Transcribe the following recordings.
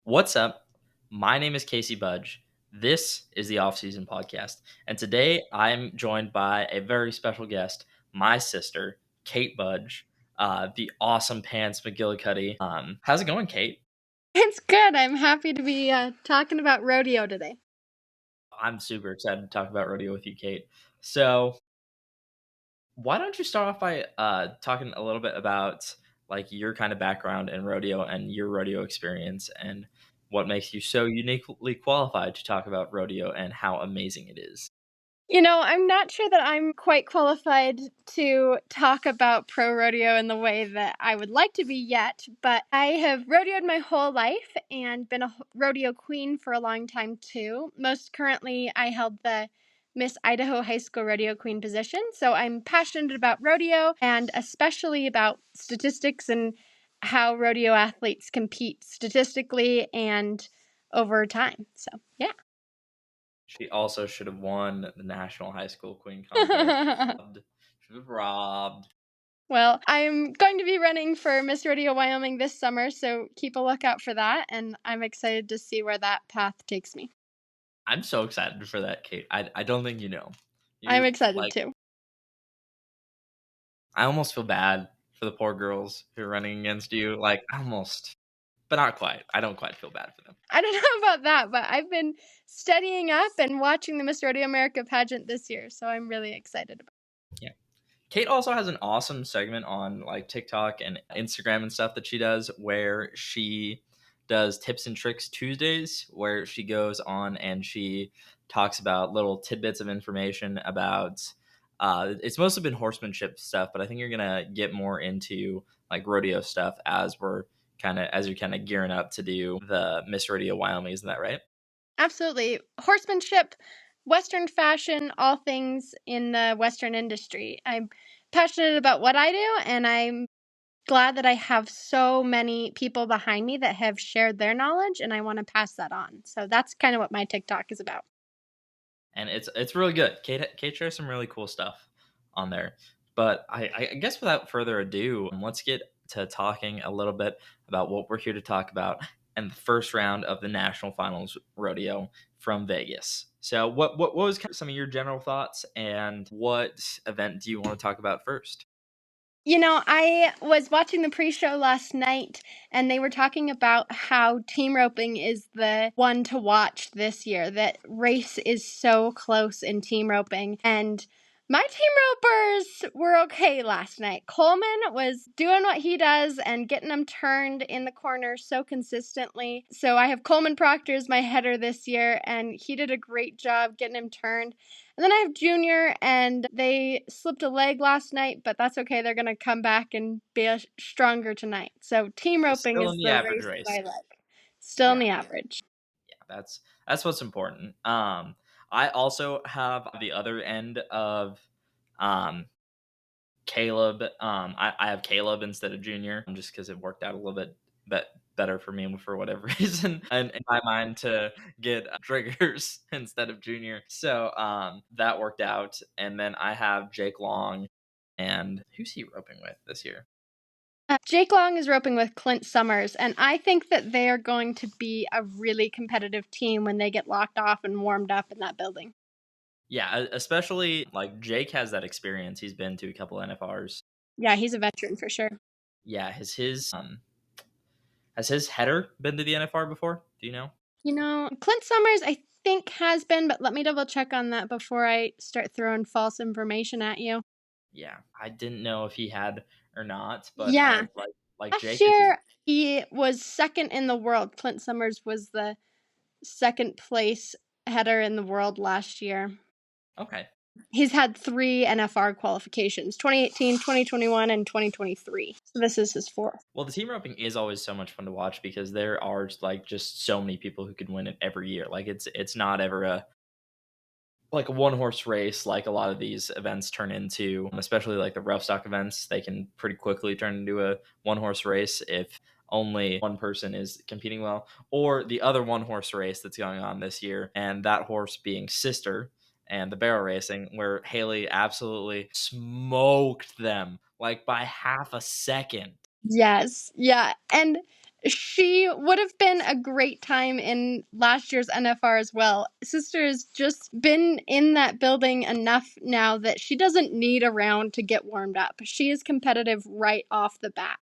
What's up? My name is Casey Budge. This is the Off Season Podcast. And today I'm joined by a very special guest, my sister, Kate Budge, the awesome Pants McGillicuddy. How's it going, Kate? It's good. I'm happy to be talking about rodeo today. I'm super excited to talk about rodeo with you, Kate. So, why don't you start off by talking a little bit about like your kind of background in rodeo and your rodeo experience and what makes you so uniquely qualified to talk about rodeo and how amazing it is. I'm not sure that I'm quite qualified to talk about pro rodeo in the way that I would like to be yet, but I have rodeoed my whole life and been a rodeo queen for a long time too. Most currently, I held the Miss Idaho High School Rodeo Queen position, so I'm passionate about rodeo and especially about statistics and how rodeo athletes compete statistically and over time. So, yeah. She also should have won the National High School Queen contest. Should have robbed. Well, I'm going to be running for Miss Rodeo Wyoming this summer, so keep a lookout for that, and I'm excited to see where that path takes me. I'm so excited for that, Kate. I don't think you know. I'm You're excited like, too. I almost feel bad for the poor girls who are running against you. Like, almost, but not quite. I don't quite feel bad for them. I don't know about that, but I've been studying up and watching the Miss Rodeo America pageant this year, so I'm really excited about it. Yeah. Kate also has an awesome segment on like TikTok and Instagram and stuff that she does where she does tips and tricks Tuesdays where she goes on and she talks about little tidbits of information about it's mostly been horsemanship stuff, but I think you're gonna get more into like rodeo stuff as you're kind of gearing up to do the Miss Rodeo Wyoming, isn't that right? Absolutely. Horsemanship, Western fashion, all things in the Western industry. I'm passionate about what I do, and I'm glad that I have so many people behind me that have shared their knowledge, and I want to pass that on. So that's kind of what my TikTok is about. And it's really good. Kate shares some really cool stuff on there. But I guess without further ado, let's get to talking a little bit about what we're here to talk about and the first round of the national finals rodeo from Vegas. So what was kind of some of your general thoughts and what event do you want to talk about first? I was watching the pre-show last night, and they were talking about how team roping is the one to watch this year. That race is so close in team roping, and my team ropers were okay last night. Coleman was doing what he does and getting them turned in the corner so consistently. So I have Coleman Proctor as my header this year, and he did a great job getting him turned. And then I have Junior, and they slipped a leg last night, but that's okay. They're going to come back and be stronger tonight. So team So roping still is in the the average race that race. I like. Still in Yeah, the average. yeah, that's what's important. I also have the other end of um Caleb. I have Caleb instead of Junior just because it worked out a little bit better for me for whatever reason and in my mind to get triggers instead of Junior. So that worked out. And then I have Jake Long, and who's he roping with this year? Jake Long is roping with Clint Summers, and I think that they are going to be a really competitive team when they get locked off and warmed up in that building. Yeah, especially like Jake has that experience. He's been to a couple NFRs. Yeah, he's a veteran for sure. Yeah, has his header been to the NFR before? Do you know? Clint Summers, I think, has been, but let me double check on that before I start throwing false information at you. Yeah, I didn't know if he had or not, but Yeah. like Last Jake is year, he was second in the world. Clint Summers was the second place header in the world last year. okay. He's had 3 NFR qualifications, 2018, 2021, and 2023. So this is his 4th. Well, the team roping is always so much fun to watch because there are like just so many people who could win it every year. Like it's not ever a one horse race like a lot of these events turn into, especially like the rough stock events. They can pretty quickly turn into a one horse race if only one person is competing well, or the other one horse race that's going on this year, and that horse being Sister and the barrel racing, where Haley absolutely smoked them like by half a second. Yes. Yeah. And She would have been a great time in last year's NFR as well. Sister has just been in that building enough now that she doesn't need a round to get warmed up. She is competitive right off the bat.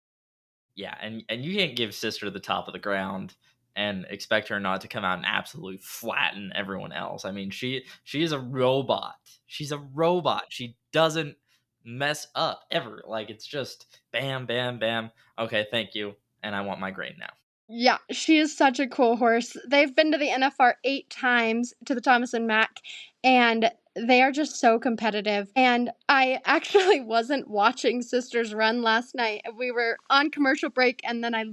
Yeah, and you can't give Sister the top of the ground and expect her not to come out and absolutely flatten everyone else. I mean, she is a robot. She's a robot. She doesn't mess up ever. Like it's just bam, bam, bam. Okay, thank you, and I want my grade now. Yeah, she is such a cool horse. They've been to the NFR 8 times to the Thomas and Mack, and they are just so competitive. And I actually wasn't watching Sisters run last night. We were on commercial break, and then I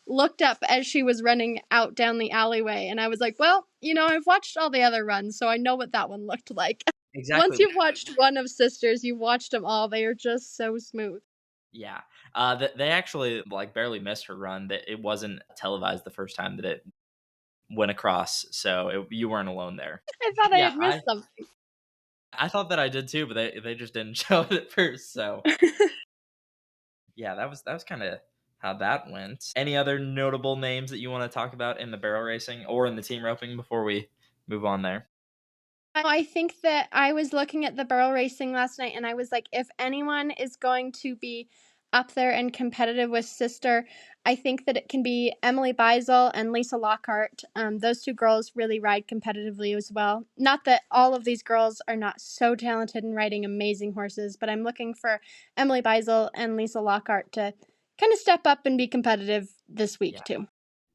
looked up as she was running out down the alleyway, and I was like, well, I've watched all the other runs, so I know what that one looked like. Once Exactly. you've watched one of Sisters, you've watched them all. They are just so smooth. Yeah. They actually like barely missed her run. That it wasn't televised the first time that it went across, so you weren't alone there. I thought I Yeah, had missed something. I thought that I did too, but they just didn't show it at first. So yeah, that was kind of how that went. Any other notable names that you want to talk about in the barrel racing or in the team roping before we move on there? I think that I was looking at the barrel racing last night and I was like, if anyone is going to be up there and competitive with Sister, I think that it can be Emily Beisel and Lisa Lockhart. Those two girls really ride competitively as well. Not that all of these girls are not so talented in riding amazing horses, but I'm looking for Emily Beisel and Lisa Lockhart to kind of step up and be competitive this week Yeah. too.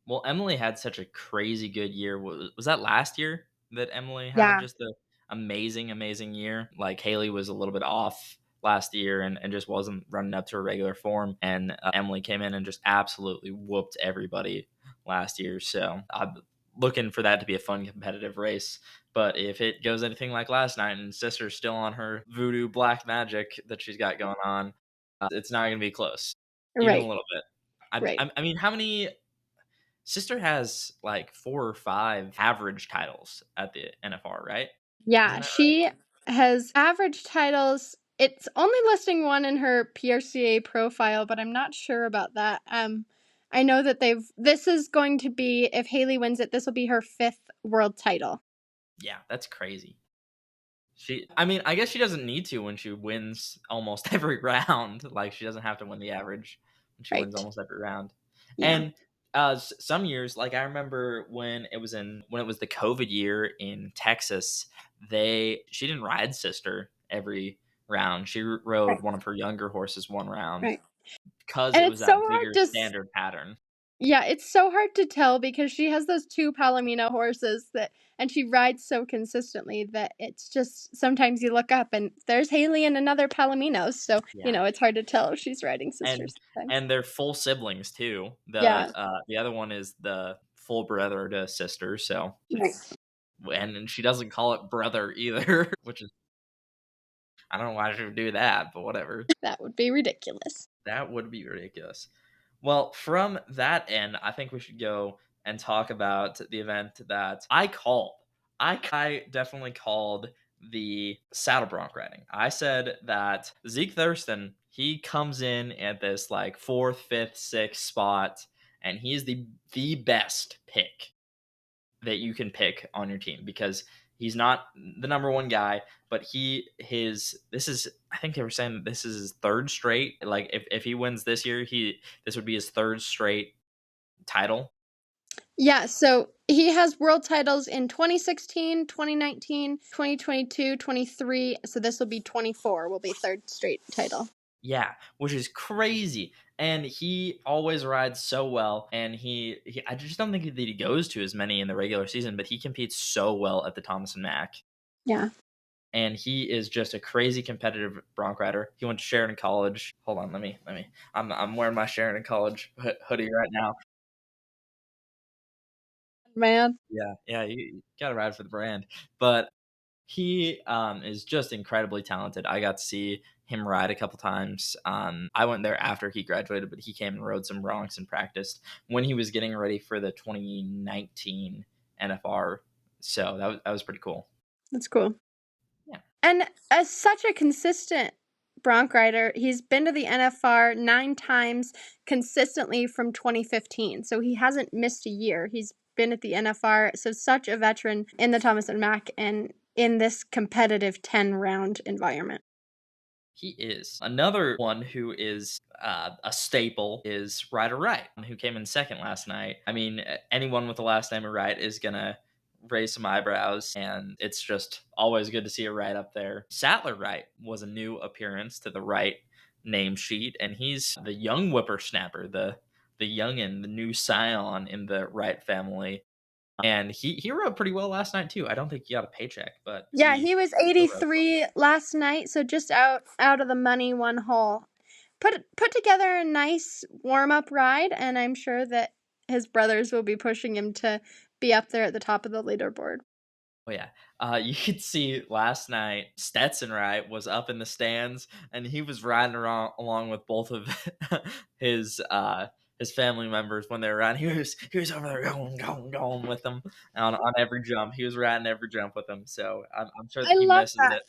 Well, Emily had such a crazy good year. Was that last year that Emily had Yeah. just a amazing year? Like Haley was a little bit off last year and just wasn't running up to her regular form. And Emily came in and just absolutely whooped everybody last year. So I'm looking for that to be a fun competitive race. But if it goes anything like last night and Sister's still on her voodoo black magic that she's got going on, it's not going to be close, even a Right. little bit. Right. I mean, how many Sister has like 4 or 5 average titles at the NFR, right? Isn't Yeah, that right? she has average titles. It's only listing one in her PRCA profile, but I'm not sure about that. I know that this is going to be, if Haley wins it, this will be her 5th world title. Yeah, that's crazy. I mean, I guess she doesn't need to when she wins almost every round. Like she doesn't have to win the average when she wins Right. almost every round. Yeah. And some years, like I remember when it was the COVID year in Texas, she didn't ride Sister every round. She rode Right. one of her younger horses one round Right. because And it was it's so that hard bigger to standard pattern. Yeah, it's so hard to tell because she has those 2 Palomino horses and she rides so consistently that it's just sometimes you look up and there's Haley and another Palomino, so, Yeah. it's hard to tell if she's riding and sisters sometimes. and they're full siblings too. Yeah. The other one is the full brother to sister. So Right. and she doesn't call it brother either, which is I don't know why she would do that, but whatever. That would be ridiculous. That would be ridiculous. Well, from that end, I think we should go and talk about the event that I called. I definitely called the saddle bronc riding. I said that Zeke Thurston, he comes in at this like fourth, fifth, sixth spot, and he's the best pick that you can pick on your team because he's not the number one guy, but this is I think they were saying this is his third straight. Like if he wins this year, this would be his third straight title. Yeah, so he has world titles in 2016, 2019, 2022, 23. So this will be 24, will be third straight title. Yeah, which is crazy. And he always rides so well. And I just don't think that he goes to as many in the regular season, but he competes so well at the Thomas and Mack. Yeah. And he is just a crazy competitive bronc rider. He went to Sheridan College. Hold on, let me. I'm wearing my Sheridan College hoodie right now. Man. Yeah, you gotta ride for the brand. But he is just incredibly talented. I got to see him ride a couple times. I went there after he graduated, but he came and rode some broncs and practiced when he was getting ready for the 2019 NFR. So that was pretty cool. That's cool. Yeah. And as such a consistent bronc rider. He's been to the NFR 9 times consistently from 2015. So he hasn't missed a year. He's been at the NFR. So such a veteran in the Thomas and Mack and in this competitive 10-round environment. He is. Another one who is a staple is Ryder Wright, who came in second last night. I mean, anyone with the last name of Wright is going to raise some eyebrows, and it's just always good to see a Wright up there. Sattler Wright was a new appearance to the Wright name sheet, and he's the young whippersnapper, the youngin, the new scion in the Wright family. And he rode pretty well last night too. I don't think he got a paycheck, but Yeah, he was 83 last night, so just out of the money one hole. Put together a nice warm-up ride, and I'm sure that his brothers will be pushing him to be up there at the top of the leaderboard. Oh yeah, you could see last night Stetson Wright was up in the stands, and he was riding around along with both of his family members when they were riding. He was over there going with them on every jump. He was riding every jump with them. So I'm sure that I he love misses that. it.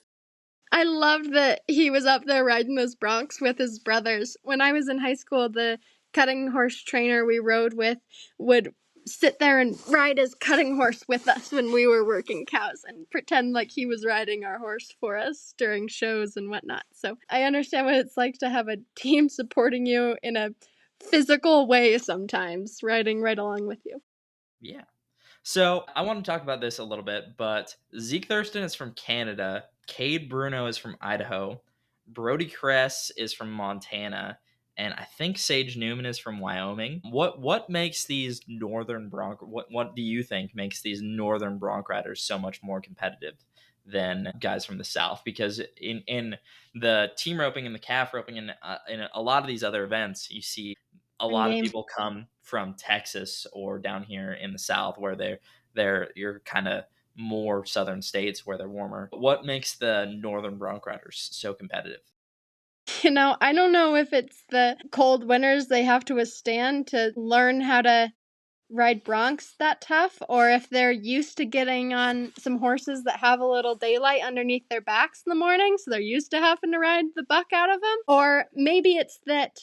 I loved that he was up there riding those broncs with his brothers. When I was in high school, the cutting horse trainer we rode with would sit there and ride his cutting horse with us when we were working cows and pretend like he was riding our horse for us during shows and whatnot. So I understand what it's like to have a team supporting you in a physical way sometimes, riding right along with you. Yeah. So I want to talk about this a little bit, but Zeke Thurston is from Canada. Cade Bruno is from Idaho. Brody Kress is from Montana. And I think Sage Newman is from Wyoming. What makes these northern bronc what do you think makes these northern bronc riders so much more competitive than guys from the south? Because in the team roping and the calf roping and in a lot of these other events, you see a lot of people come from Texas or down here in the South where you're kind of more southern states where they're warmer. What makes the northern bronc riders so competitive? I don't know if it's the cold winters they have to withstand to learn how to ride broncs that tough, or if they're used to getting on some horses that have a little daylight underneath their backs in the morning, so they're used to having to ride the buck out of them. Or maybe it's that,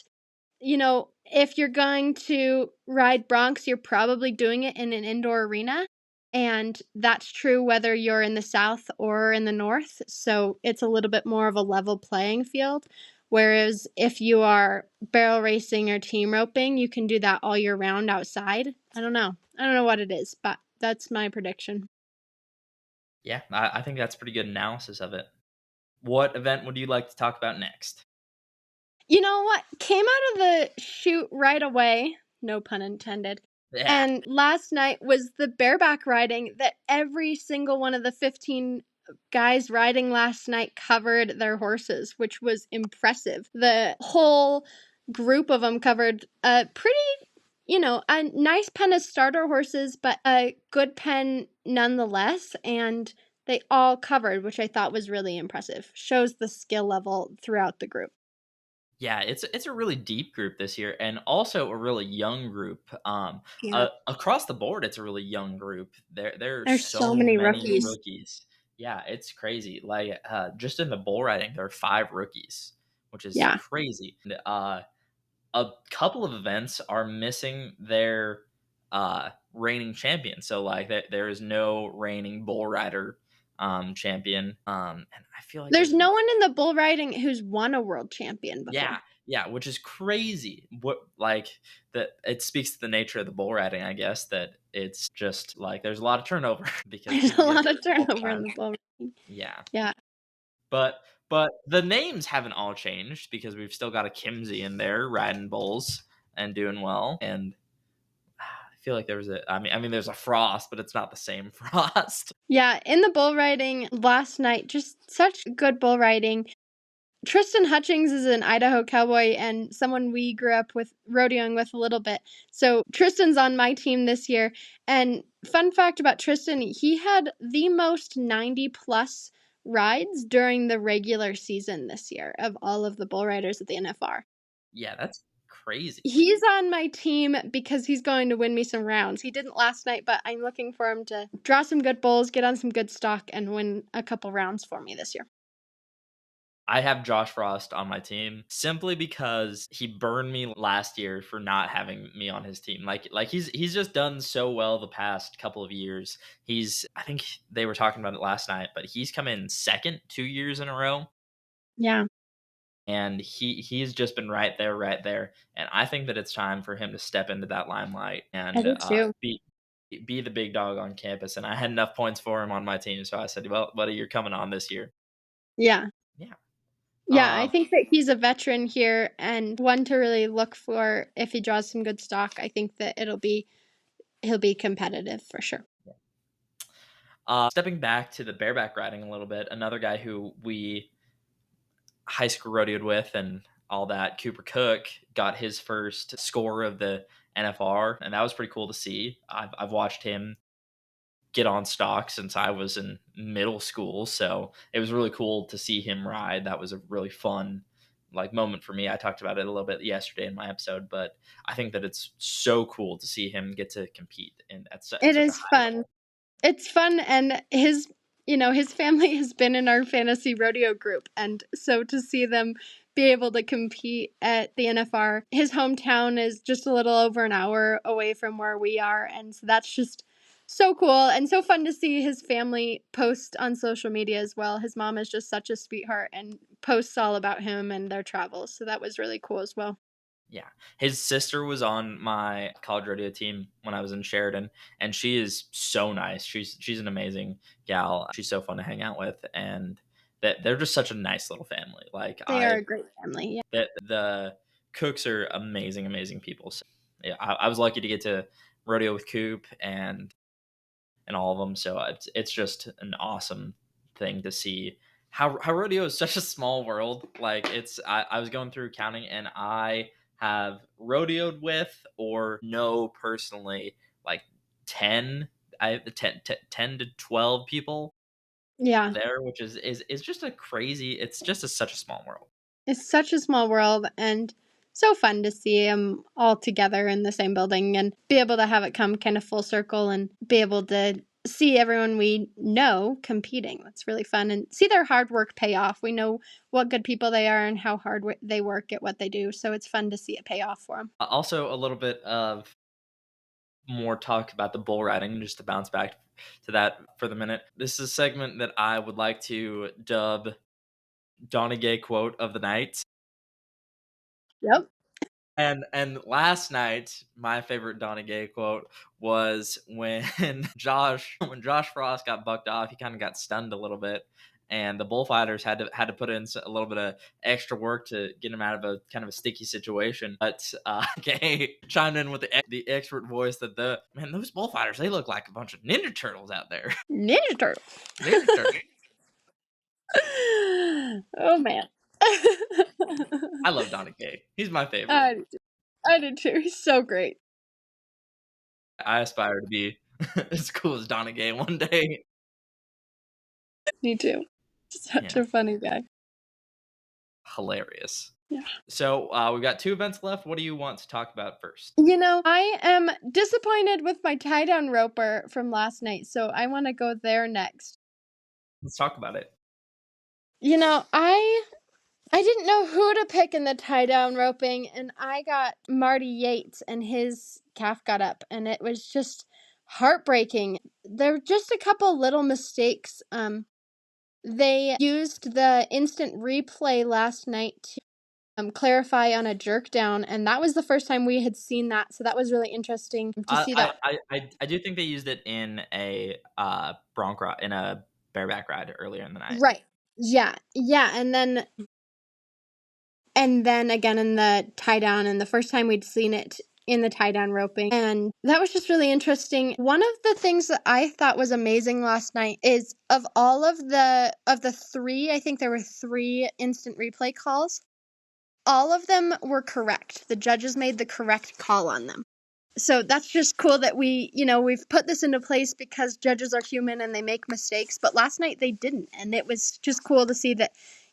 if you're going to ride broncs, you're probably doing it in an indoor arena. And that's true whether you're in the South or in the North. So it's a little bit more of a level playing field. Whereas if you are barrel racing or team roping, you can do that all year round outside. I don't know. I don't know what it is, but that's my prediction. Yeah, I think that's pretty good analysis of it. What event would you like to talk about next? You know what? Came out of the chute right away, no pun intended. Yeah, And last night was the bareback riding that every single one of the 15 guys riding last night covered their horses, which was impressive. The whole group of them covered a pretty, a nice pen of starter horses, but a good pen nonetheless. And they all covered, which I thought was really impressive. Shows the skill level throughout the group. yeah, it's a really deep group this year, and also a really young group. Yeah. Across the board, it's a really young group. There are There's so so many many rookies. rookies. Yeah, it's crazy. Like just in the bull riding, there are 5 rookies, which is Yeah. crazy. And, a couple of events are missing their reigning champion. So like there is no reigning bull rider champion. And I feel like There's no one in the bull riding who's won a world champion before. yeah, which is crazy. What like that it speaks to the nature of the bull riding, I guess, that it's just like there's a lot of turnover because There's a people get lot of hurt all the turnover in time. the bull riding. Yeah. Yeah. But the names haven't all changed because we've still got a Kimsey in there riding bulls and doing well. And I feel like there was I mean there's a Frost, but it's not the same Frost. Yeah, in the bull riding last night, just such good bull riding. Tristan Hutchings is an Idaho cowboy and someone we grew up with rodeoing with a little bit. So Tristan's on my team this year. And fun fact about Tristan, he had the most 90 plus rides during the regular season this year of all of the bull riders at the NFR. Yeah, that's crazy. He's on my team because he's going to win me some rounds. He didn't last night, but I'm looking for him to draw some good bulls, get on some good stock, and win a couple rounds for me this year. I have Josh Frost on my team simply because he burned me last year for not having me on his team. Like he's just done so well the past couple of years. I think they were talking about it last night, but he's come in second 2 years in a row, Yeah, and he's just been right there. And I think that it's time for him to step into that limelight I and do too. be the big dog on campus. And I had enough points for him on my team, so I said, "Well, buddy, you're coming on this year." Yeah. Yeah. Yeah, I think that he's a veteran here and one to really look for if he draws some good stock. I think that he'll be competitive for sure. Stepping back to the bareback riding a little bit, another guy who we high school rodeoed with and all that, Cooper Cook, got his first score of the NFR, and that was pretty cool to see. I've watched him get on stock since I was in middle school, so it was really cool to see him ride. That was a really fun moment for me. I talked about it a little bit yesterday in my episode, but I think that it's so cool to see him get to compete at It such a is high fun. level. It's fun, and his family has been in our fantasy rodeo group, and so to see them be able to compete at the NFR, his hometown is just a little over an hour away from where we are, and so that's just so cool and so fun to see his family post on social media as well. His mom is just such a sweetheart and posts all about him and their travels, so that was really cool as well. Yeah. His sister was on my college rodeo team when I was in Sheridan, and she is so nice. She's an amazing gal. She's so fun to hang out with, and that they're just such a nice little family. They are a great family. Yeah. The Cooks are amazing, amazing people. So yeah, I was lucky to get to rodeo with Coop and all of them. So it's just an awesome thing to see how rodeo is such a small world. I was going through counting, and I have rodeoed with or know personally like 10 I 10 to 12 people Yeah. there, which is just a crazy, it's just such a small world. It's such a small world and so fun to see them all together in the same building and be able to have it come kind of full circle and be able to see everyone we know competing. That's really fun and see their hard work pay off. We know what good people they are and how hard they work at what they do. So it's fun to see it pay off for them. Also, a little bit of more talk about the bull riding, just to bounce back to that for the minute. This is a segment that I would like to dub Donny Gay quote of the night. Yep. And last night, my favorite Donny Gay quote was when Josh Frost got bucked off. He kind of got stunned a little bit, and the bullfighters had to put in a little bit of extra work to get him out of a kind of a sticky situation. But Gay chimed in with the expert voice that those bullfighters, they look like a bunch of Ninja Turtles out there. Ninja Turtle. Ninja Turtles. Oh man. I love Donny Gay. He's my favorite. I do too. I do too. He's so great. I aspire to be as cool as Donny Gay one day. Me too. Such Yeah, a funny guy. hilarious. Yeah. So we've got two events left. What do you want to talk about first? I am disappointed with my tie down roper from last night, so I want to go there next. Let's talk about it. I didn't know who to pick in the tie down roping, and I got Marty Yates, and his calf got up, and it was just heartbreaking. There were just a couple little mistakes. They used the instant replay last night to clarify on a jerk down, and that was the first time we had seen that, so that was really interesting to see that. I do think they used it in a bronc ride, in a bareback ride earlier in the night. Right. Yeah. Yeah, and then again in the tie down, and the first time we'd seen it in the tie down roping, and that was just really interesting. One of the things that I thought was amazing last night is of all of the three, I think there were three instant replay calls, all of them were correct. The judges made the correct call on them. So that's just cool that we've put this into place because judges are human and they make mistakes, but last night they didn't, and it was just cool to see that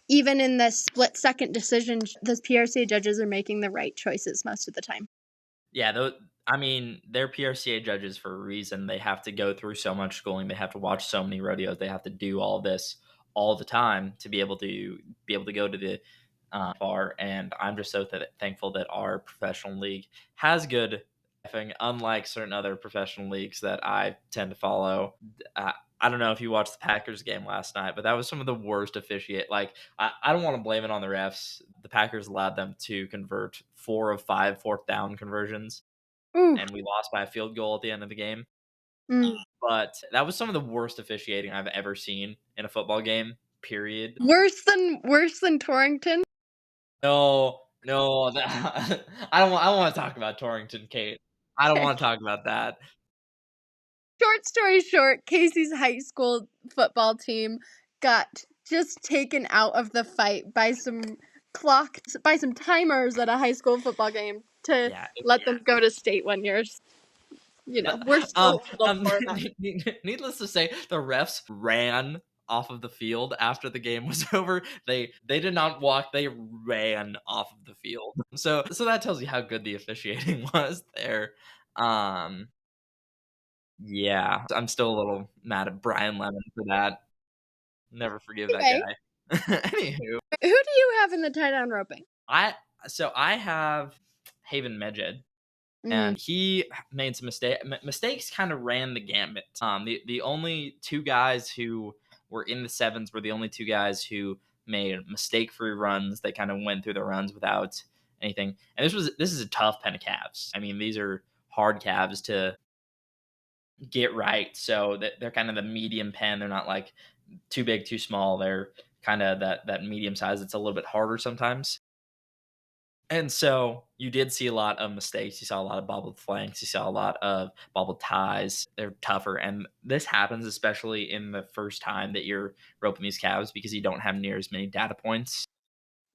even in the split second decisions, the PRCA judges are making the right choices most of the time. Yeah, they're PRCA judges for a reason. They have to go through so much schooling. They have to watch so many rodeos. They have to do all this all the time to be able to go to the bar, and I'm just so thankful that our professional league has good reffing, unlike certain other professional leagues that I tend to follow. I don't know if you watched the Packers game last night, but that was some of the worst officiate. Like, I don't want to blame it on the refs. The Packers allowed them to convert 4 of 5 fourth down conversions, Ooh. and we lost by a field goal at the end of the game. Mm. But that was some of the worst officiating I've ever seen in a football game. Period. Worse than Torrington? No, no, I don't want to talk about Torrington, Kate. I don't Okay. want to talk about that. Short story short, Casey's high school football team got just taken out of the fight by some timers at a high school football game to Yeah, let them go to state one year. We're um, still a little for that. needless to say, the refs ran off of the field after the game was over. They did not walk; they ran off of the field. So that tells you how good the officiating was there. Um, yeah, I'm still a little mad at Brian Lemon for that. Never forgive that Anyway, guy. Anywho, who do you have in the tie down roping? I have Haven Medjed, Mm, and he made some mistakes. Kind of ran the gambit. The only two guys who were in the sevens were the only two guys who made mistake-free runs. They kind of went through the runs without anything. And this is a tough pen of calves. I mean, these are hard calves to get right. So that they're kind of the medium pen. They're not like too big, too small. They're kind of that medium size. It's a little bit harder sometimes. And so you did see a lot of mistakes. You saw a lot of bobbled flanks. You saw a lot of bobbled ties. They're tougher. And this happens especially in the first time that you're roping these calves because you don't have near as many data points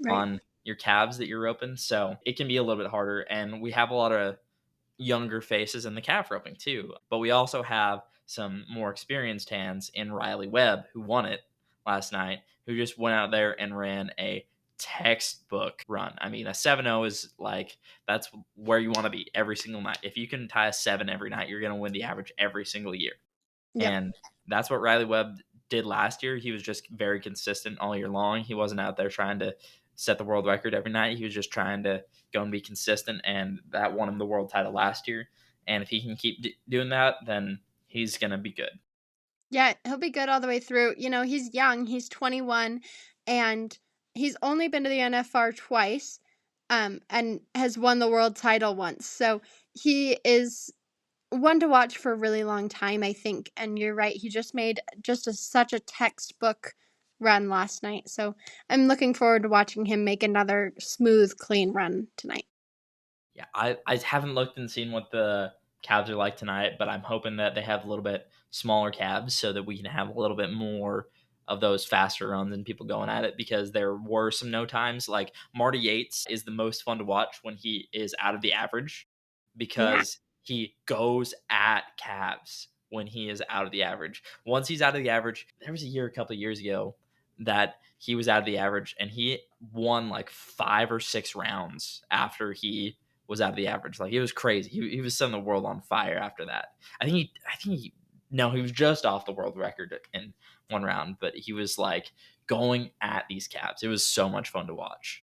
right. on your calves that you're roping. So it can be a little bit harder. And we have a lot of younger faces in the calf roping too. But we also have some more experienced hands in Riley Webb, who won it last night, who just went out there and ran a textbook run. I mean, a 7-0 is like, that's where you want to be every single night. If you can tie a 7 every night, you're going to win the average every single year. Yep. And that's what Riley Webb did last year. He was just very consistent all year long. He wasn't out there trying to set the world record every night. He was just trying to go and be consistent, and that won him the world title last year. And if he can keep doing that, then he's going to be good. Yeah, he'll be good all the way through. He's young. He's 21, and he's only been to the NFR twice, and has won the world title once. So he is one to watch for a really long time, I think. And you're right. He just made such a textbook run last night. So I'm looking forward to watching him make another smooth, clean run tonight. Yeah, I haven't looked and seen what the calves are like tonight, but I'm hoping that they have a little bit smaller calves so that we can have a little bit more of those faster runs and people going at it, because there were some no times. Like Marty Yates is the most fun to watch when he is out of the average, Yeah. because he goes at calves when he is out of the average. Once he's out of the average, there was a couple of years ago that he was out of the average and he won like 5 or 6 rounds after he was out of the average. Like, it was crazy. He was setting the world on fire after that. No, he was just off the world record in one round, but he was like going at these calves. It was so much fun to watch.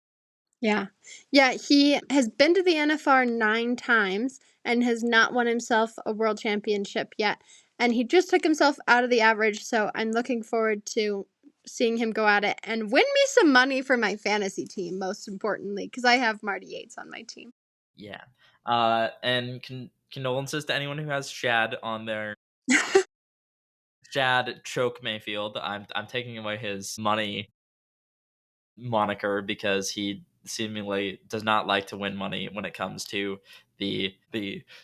Yeah. Yeah, he has been to the NFR 9 times and has not won himself a world championship yet. And he just took himself out of the average, so I'm looking forward to seeing him go at it and win me some money for my fantasy team, most importantly, because I have Marty Yates on my team. Yeah. And condolences to anyone who has Shad on their Shad Choke Mayfield. I'm taking away his money moniker because he seemingly does not like to win money when it comes to the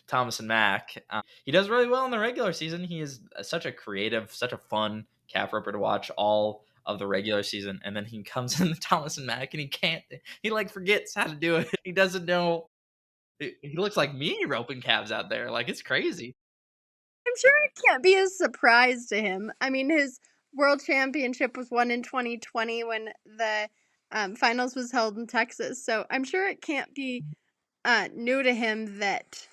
Thomas and Mack. He does really well in the regular season. He is such a creative, such a fun calf roper to watch all of the regular season, and then he comes in the Thomas and Mack and he can't. He like forgets how to do it. He doesn't know. He looks like me roping calves out there. Like, it's crazy. I'm sure it can't be a surprise to him. I mean, his world championship was won in 2020 when the finals was held in Texas. So I'm sure it can't be new to him that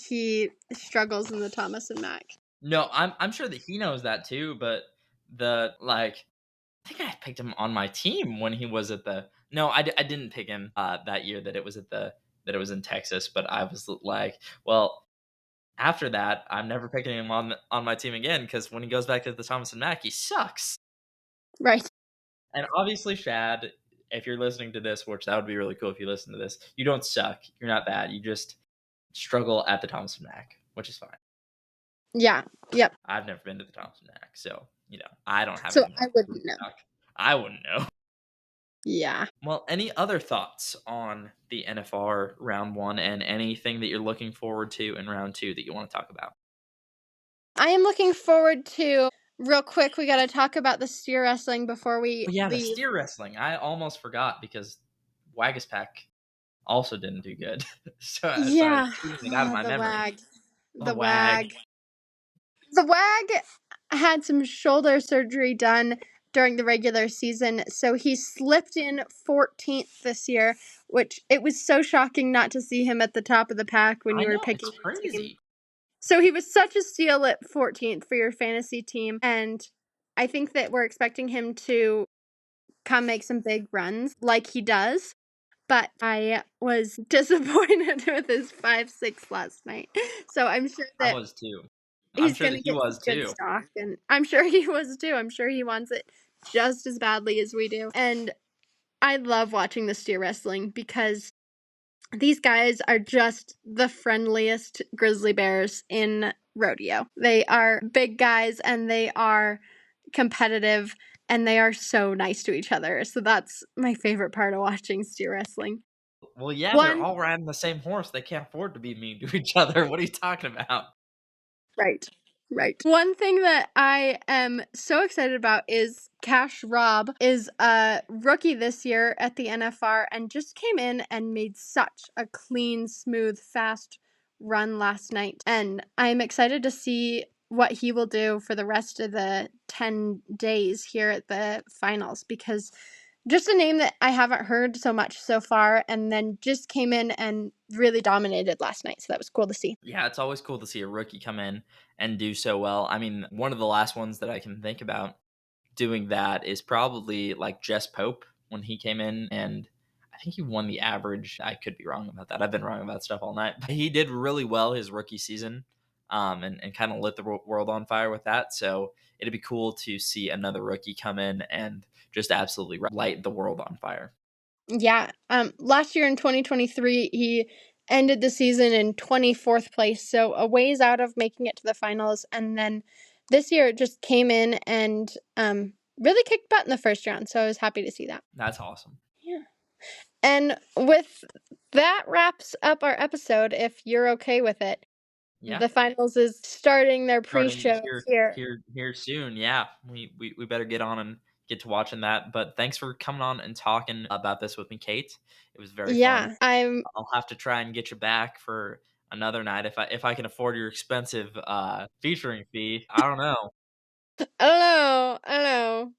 he struggles in the Thomas and Mack. No, I'm sure that he knows that too, but I think I picked him on my team when he was at the. No, I didn't pick him that year that it was in Texas, but I was like, well, after that, I'm never picking him on my team again because when he goes back to the Thomas and Mack, he sucks. Right. And obviously, Shad, if you're listening to this, which that would be really cool if you listen to this, you don't suck. You're not bad. You just struggle at the Thomas and Mack, which is fine. Yeah. Yep. I've never been to the Thomas and Mack, so I don't have So any I more. wouldn't know. I wouldn't know. Yeah. Well, any other thoughts on the NFR round 1 and anything that you're looking forward to in round 2 that you want to talk about? I am looking forward to. Real quick, we got to talk about the steer wrestling before we Yeah, the leave. steer wrestling. I almost forgot because Wagaspack also didn't do good. so I Yeah. was it out of my The memory. wag. The The wag. wag. The wag had some shoulder surgery done during the regular season, so he slipped in 14th this year, which it was so shocking not to see him at the top of the pack when I you were know, it's picking your team. crazy. So he was such a steal at 14th for your fantasy team, and I think that we're expecting him to come make some big runs like he does. But I was disappointed with his 5-6 last night. So I'm sure I that was too. I'm he's sure going that to he get some was good too. stock, and I'm sure he was too. I'm sure he wants it just as badly as we do. And I love watching the steer wrestling because these guys are just the friendliest grizzly bears in rodeo. They are big guys and they are competitive and they are so nice to each other. So that's my favorite part of watching steer wrestling. Well, yeah, they're One all riding the same horse. They can't afford to be mean to each other. What are you talking about? Right. Right. One thing that I am so excited about is Cash Rob is a rookie this year at the NFR and just came in and made such a clean, smooth, fast run last night. And I'm excited to see what he will do for the rest of the 10 days here at the finals because just a name that I haven't heard so much so far and then just came in and really dominated last night. So that was cool to see. Yeah, it's always cool to see a rookie come in and do so well. I mean, one of the last ones that I can think about doing that is probably like Jess Pope when he came in, and I think he won the average. I could be wrong about that. I've been wrong about stuff all night. But he did really well his rookie season, and kind of lit the world on fire with that. So it'd be cool to see another rookie come in and just absolutely light the world on fire. Yeah. Last year in 2023, he ended the season in 24th place, so a ways out of making it to the finals. And then this year it just came in and really kicked butt in the first round. So I was happy to see that. That's awesome. Yeah. And with that wraps up our episode, if you're okay with it. Yeah. The finals is starting their Starting pre-show here. here soon. Yeah, we better get on and get to watching that. But thanks for coming on and talking about this with me, Kate. It was very fun. I'll have to try and get you back for another night if I can afford your expensive featuring fee. I don't know. I don't know.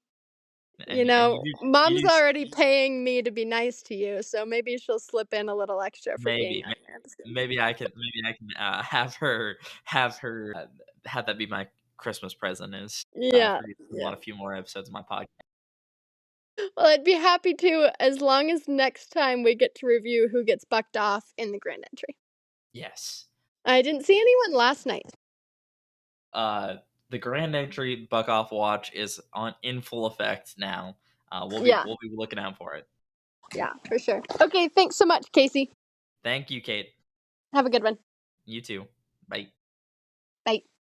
And you Mom's do already paying me to be nice to you, so maybe she'll slip in a little extra for being maybe on your episode. maybe I can have that be my Christmas present is Yeah, for you to come yeah. on a few more episodes of my podcast. Well, I'd be happy to as long as next time we get to review who gets bucked off in the grand entry. Yes. I didn't see anyone last night. The grand entry buck off watch is in full effect now. We'll be looking out for it. Yeah, for sure. Okay, thanks so much, Casey. Thank you, Kate. Have a good one. You too. Bye.